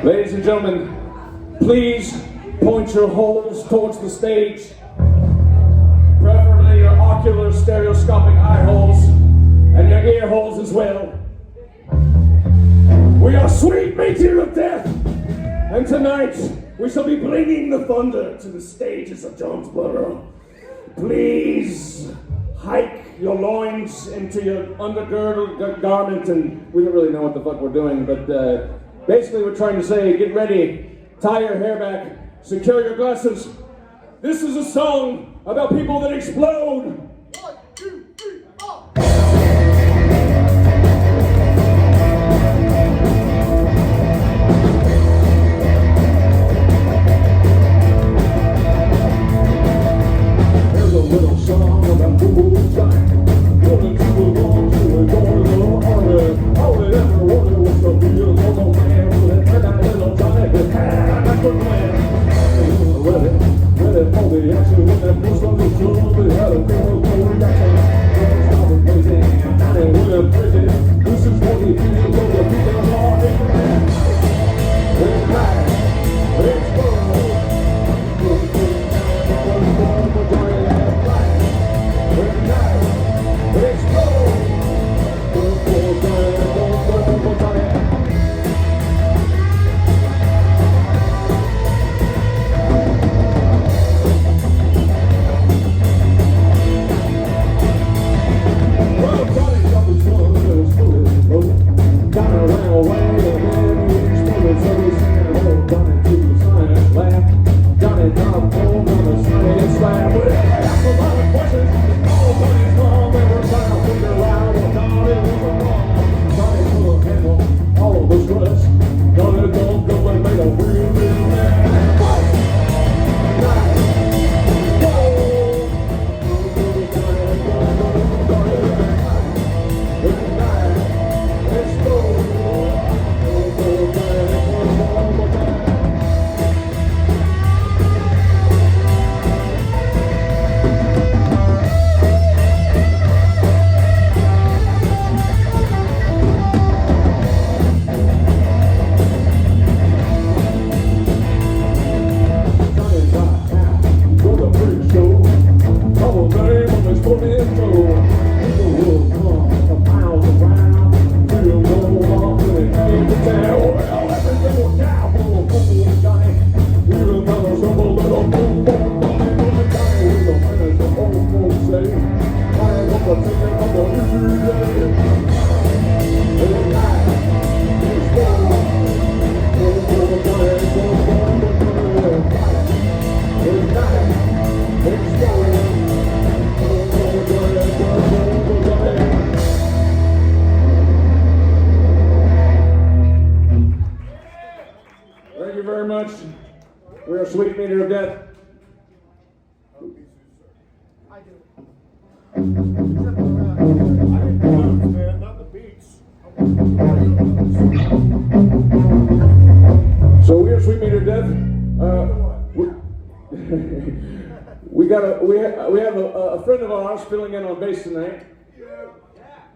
Ladies and gentlemen, please point your holes towards the stage, preferably your ocular stereoscopic eye holes and your ear holes as well. We are Sweet Meteor of Death, and tonight we shall be bringing the thunder to the stages of Jonesboro. Please hike your loins into your undergirdle garment, and we don't really know what the fuck we're doing, but basically we're trying to say, get ready, tie your hair back, secure your glasses. This is a song about people that explode. 1, 2, 3, 4. There's a little song about people who die. Going to the wrong, to the door, little army. All they ever wanted was to be a little man with a little Johnny with a good plan. Ready for the action when that boost on the floor. They had a girl go reaction. Stop it, crazy. Johnny with a prison. This is what he feels over the people of all in the man. It's live. It's fun. Thank you very much. We are Sweet Meteor of Death. I do. I didn't blues, man, not the beats. So we are Sweet Meteor of Death. We have a friend of ours filling in on bass tonight.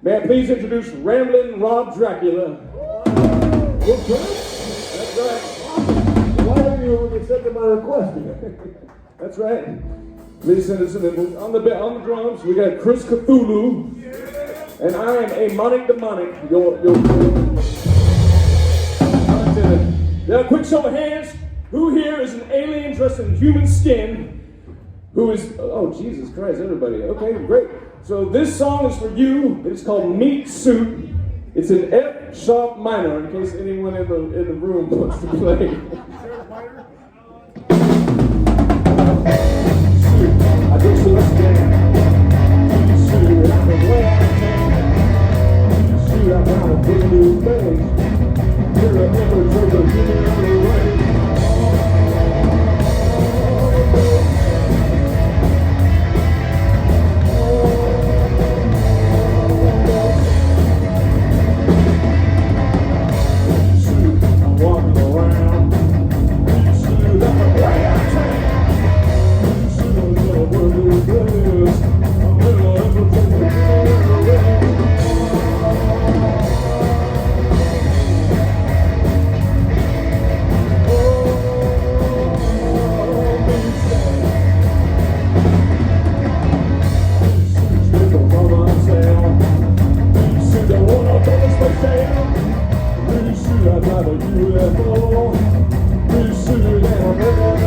May I please introduce Ramblin' Rob Dracula. What's that? That's right. Why didn't you accept my request? That's right. Listen, on the drums, we got Chris Cthulhu, and I am a Monic Demonic. Now, quick show of hands. Who here is an alien dressed in human skin? Who is, oh, Jesus Christ, everybody. Okay, great. So this song is for you. It's called Meat Suit. It's in F sharp minor, in case anyone in the room wants to play. I think so, let's dance. Shoot, I'm a glad shoot, I got a big new face. You're a ever trigger, give me the way. Shoot, I'm walking around. Shoot, I'm a glad shoot, I'm a little place. I'm a little ever trigger, give me the way. should I drive a UFO? We should have never.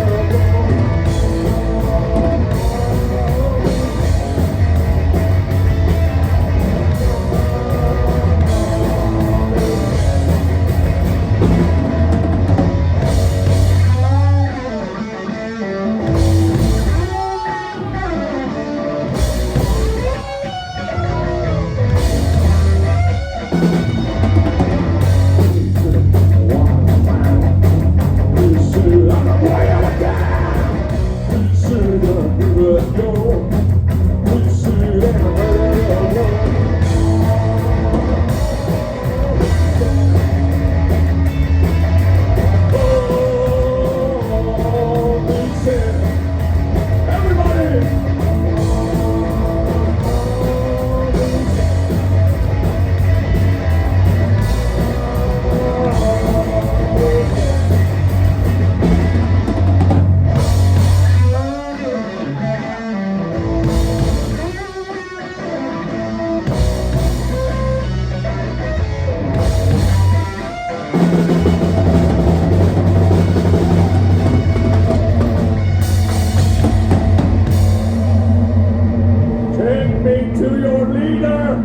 To your leader.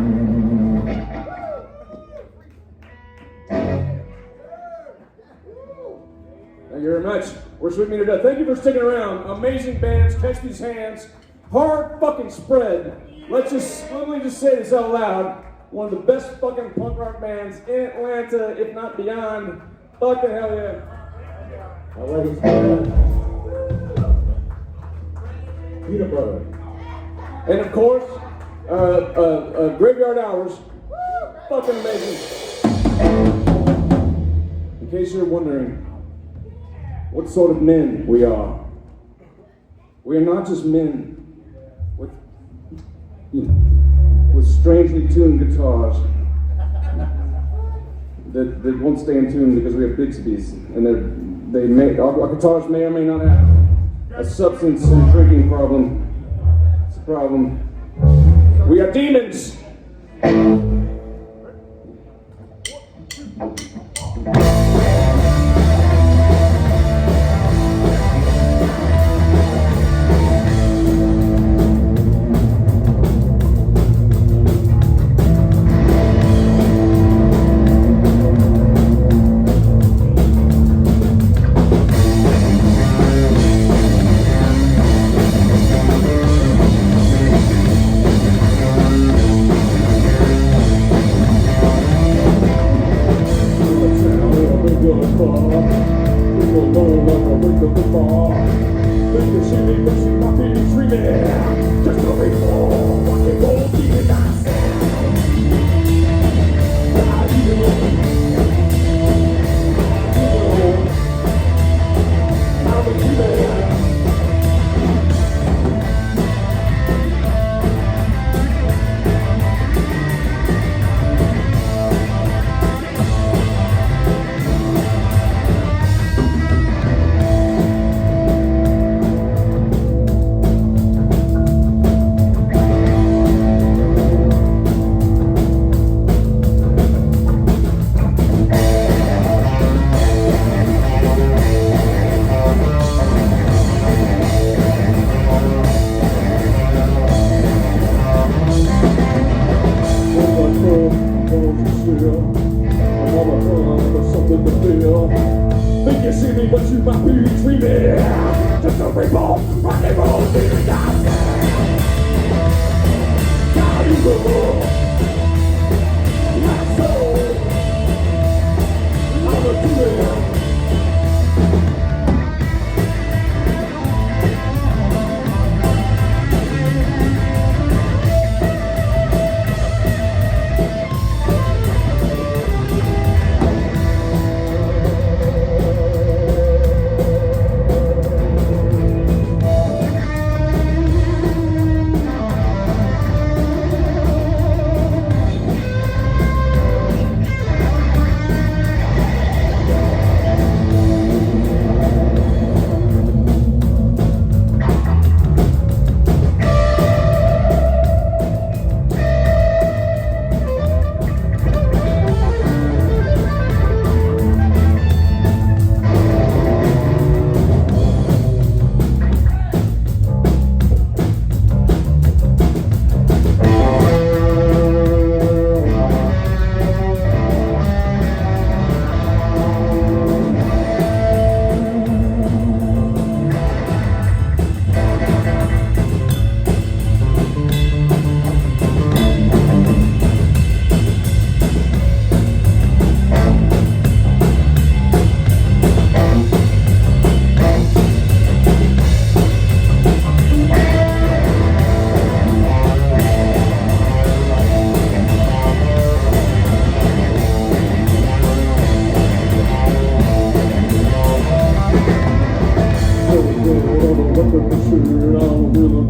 Thank you very much. We're sweet me to death. Thank you for sticking around. Amazing bands. Catch these hands. Hard fucking spread. Let me just say this out loud. One of the best fucking punk rock bands in Atlanta, if not beyond. Fucking hell yeah. I like his band. Peanut butter. And of course, Graveyard Hours, fucking amazing. In case you're wondering what sort of men we are not just men with, with strangely tuned guitars that won't stay in tune because we have Bigsby's, and our guitars may or may not have a substance and drinking problem. It's a problem. We are demons.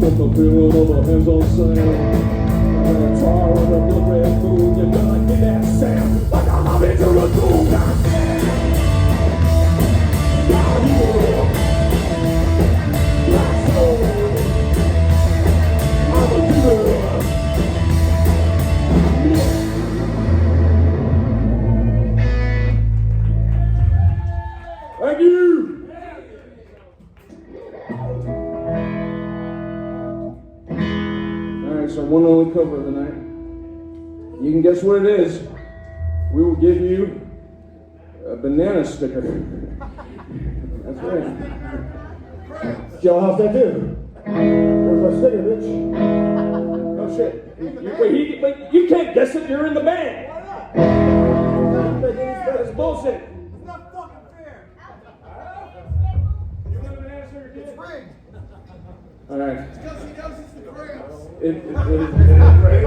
From the feeling of a hands on sand. And a tar in a blood red moon. You gotta get that sound like a hobby to a cool guy. Down here, black soul. I'm a killer. Thank you. Alright, so one only cover of the night. You can guess what it is. We will give you a banana sticker. That's right. Y'all house that too. Where's my sticker, bitch? Oh shit. Wait, you can't guess it, you're in the band. That's bullshit. It's not fucking fair. You want a banana sticker, kid? It's rigged. Alright. Because he knows it's the Grams. It is great.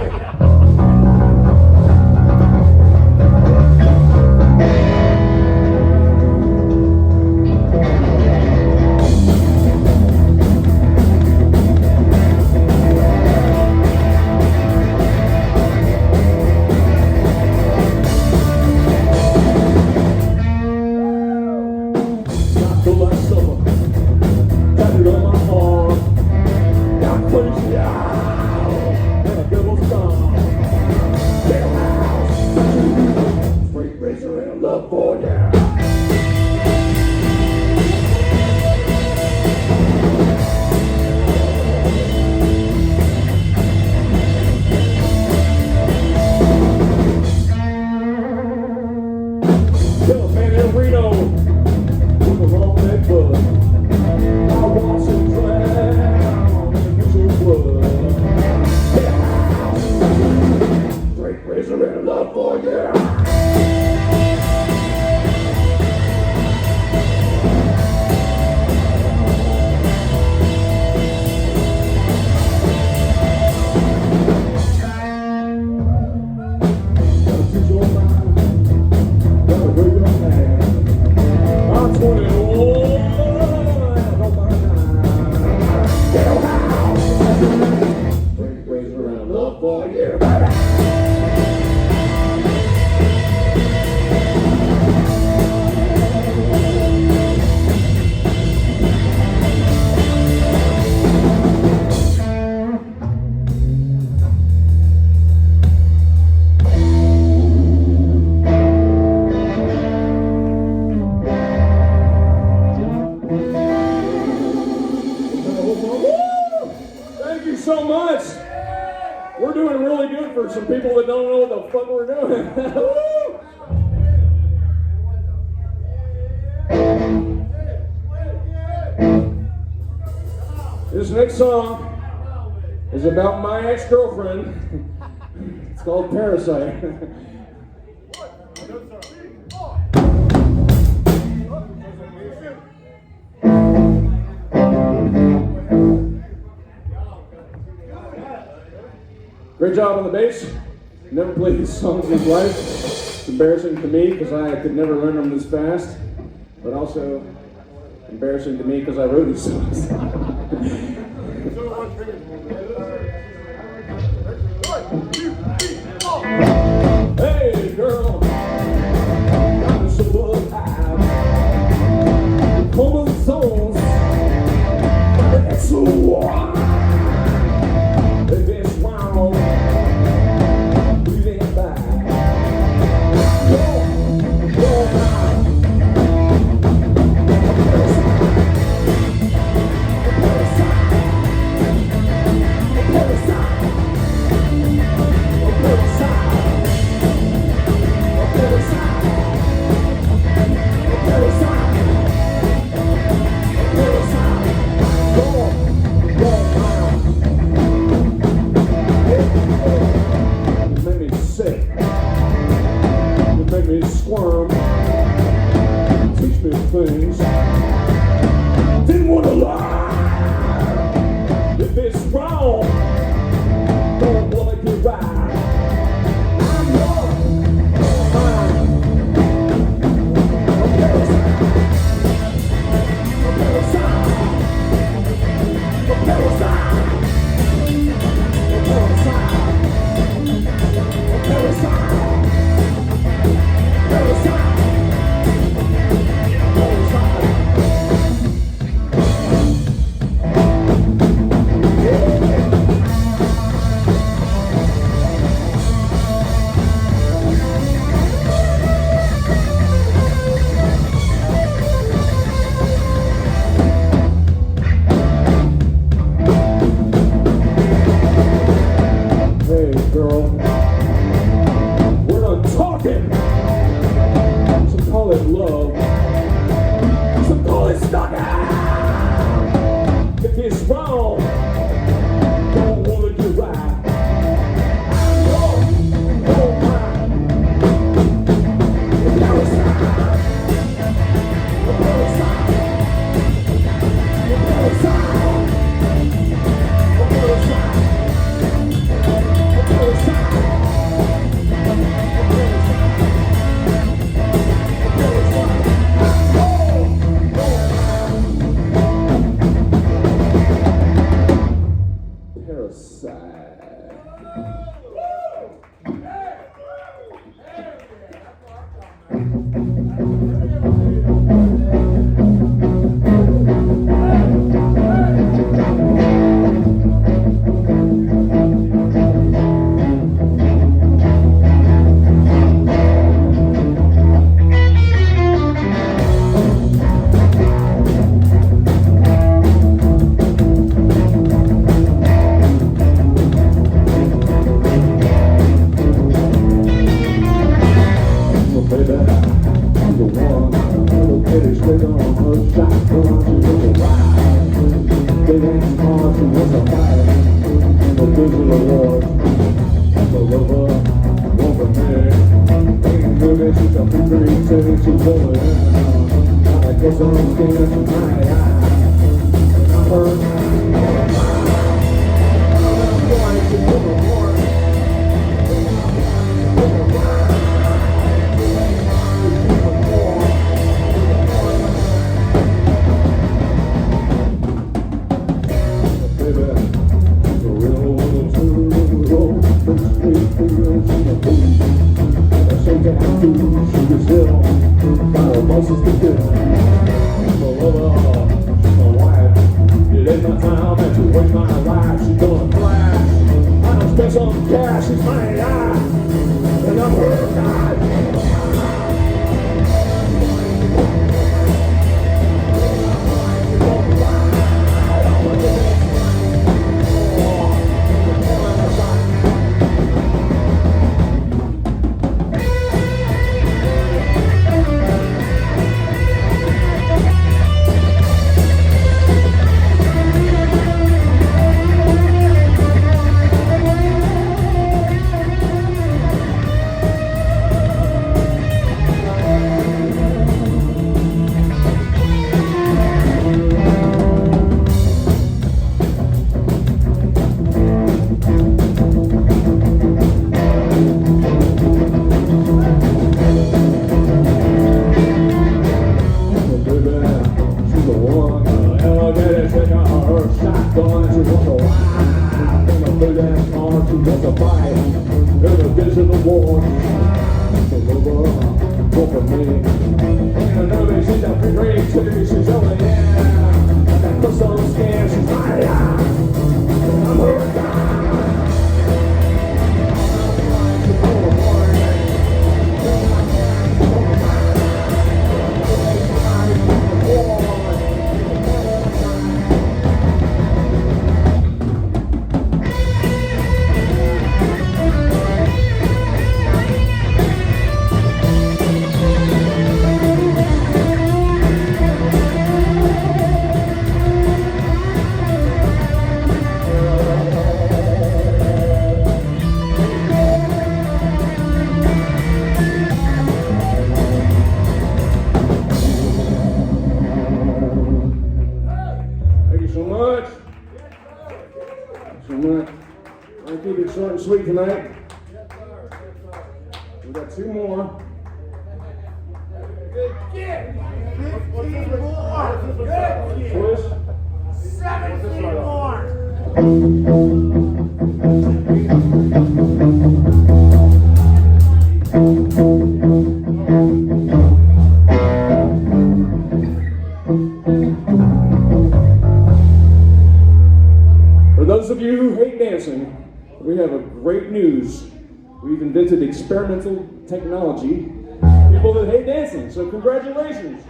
So much. We're doing really good for some people that don't know what the fuck we're doing. This next song is about my ex-girlfriend. It's called Parasite. Great job on the bass. Never played these songs in his life. It's embarrassing to me because I could never learn them this fast, but also embarrassing to me because I wrote these songs. Hey girl, I'm so alive. Common songs, it's so wild. Things. Didn't want to lie. If it's wrong, don't want to get right. I'm young, fine. A parasite. A parasite. A parasite. one. Little kitty straight on her shotgun. She was a ride. They ain't smart, she was a fight. In the digital war. The lover, woman there. Ain't good as she's a free city, she's over there. I guess I'm scared to my eye. I'm going to do the war. Some cash is my eye, and I'm her guy. Short and sweet tonight. We got two more. Good kid. 15 more. Good kid. 17 more. For those of you who hate dancing, we have a great news. We've invented experimental technology. People that hate dancing, so congratulations.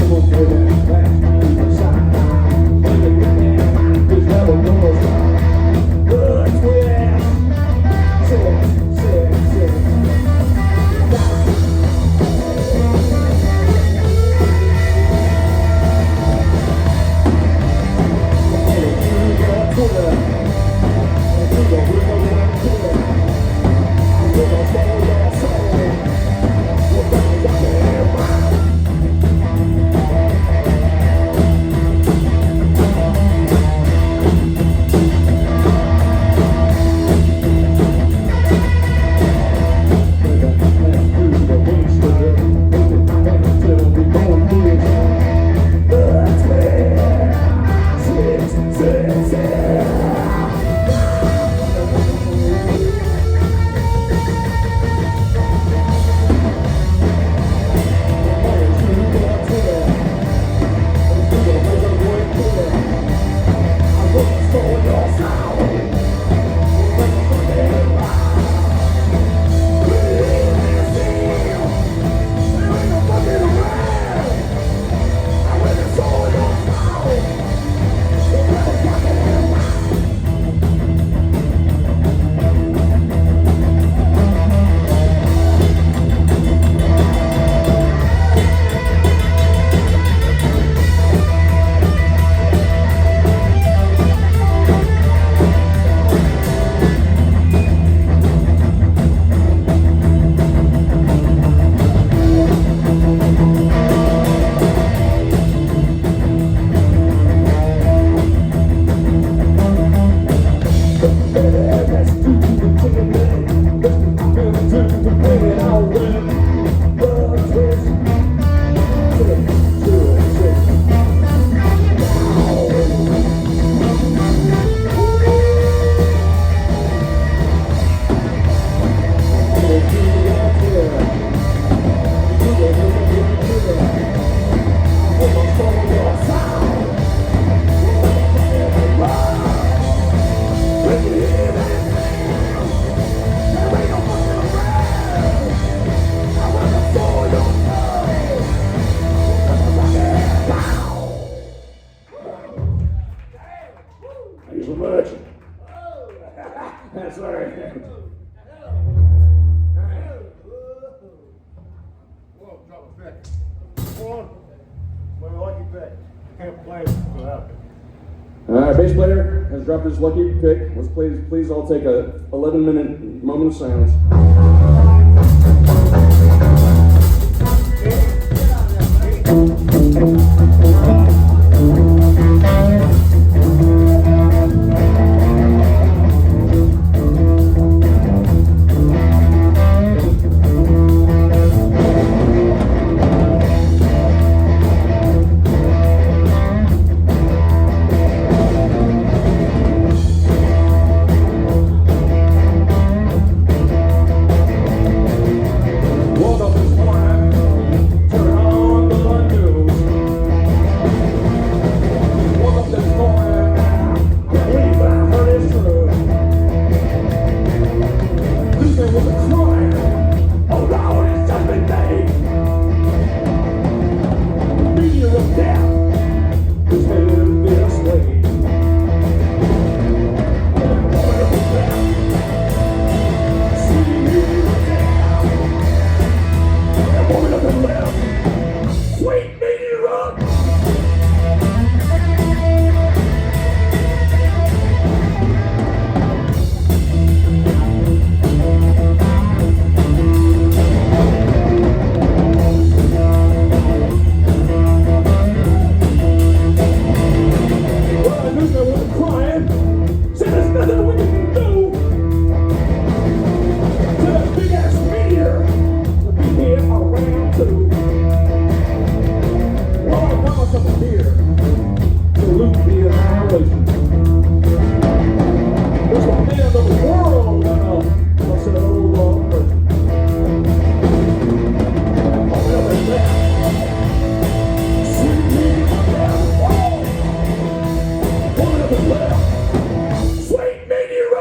Come on, baby. good. Can't play without it. All right, bass player has dropped his lucky pick. Let's please all take a 11-minute moment of silence. Woke up this morning, turn on the news. Woke up this morning, can't believe what I heard is true. This man was a crime, oh Lord, it's just been made. Meteor of death, this man would be a slave. Woman of the left, sweet meteor. Well, the newsman was crying, said there's nothing we can do. To that big ass meteor will be here around two. Well, I got myself a beer. Salute the annihilation. There's a man of the world now. I said, oh Lord, mercy. Oh, well, there's that. Sweet meteor down. Oh, woman of the left. Sweet meteor.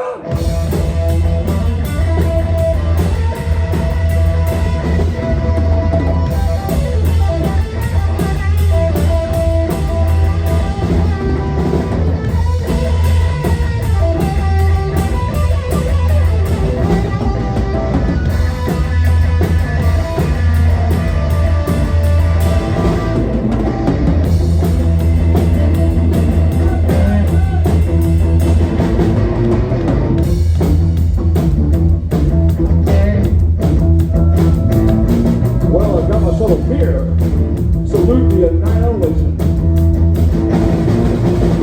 Well, I got myself a beer. Salute the annihilation.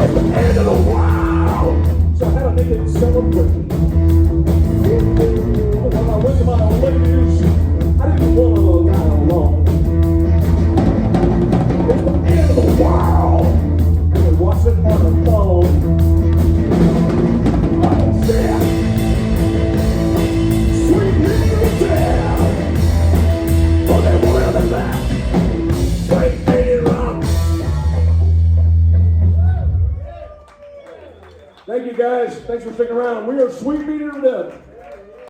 It's the end of the world. So I had to make it celebration. When I went to my old ladies, I didn't want to lie alone. It's the end of the world. And watch it on the phone. Oh, yeah. Sweet little town. Oh, they wanted the left. Sweet meteor. Thank you guys. Thanks for sticking around. We are Sweet Meteor to death.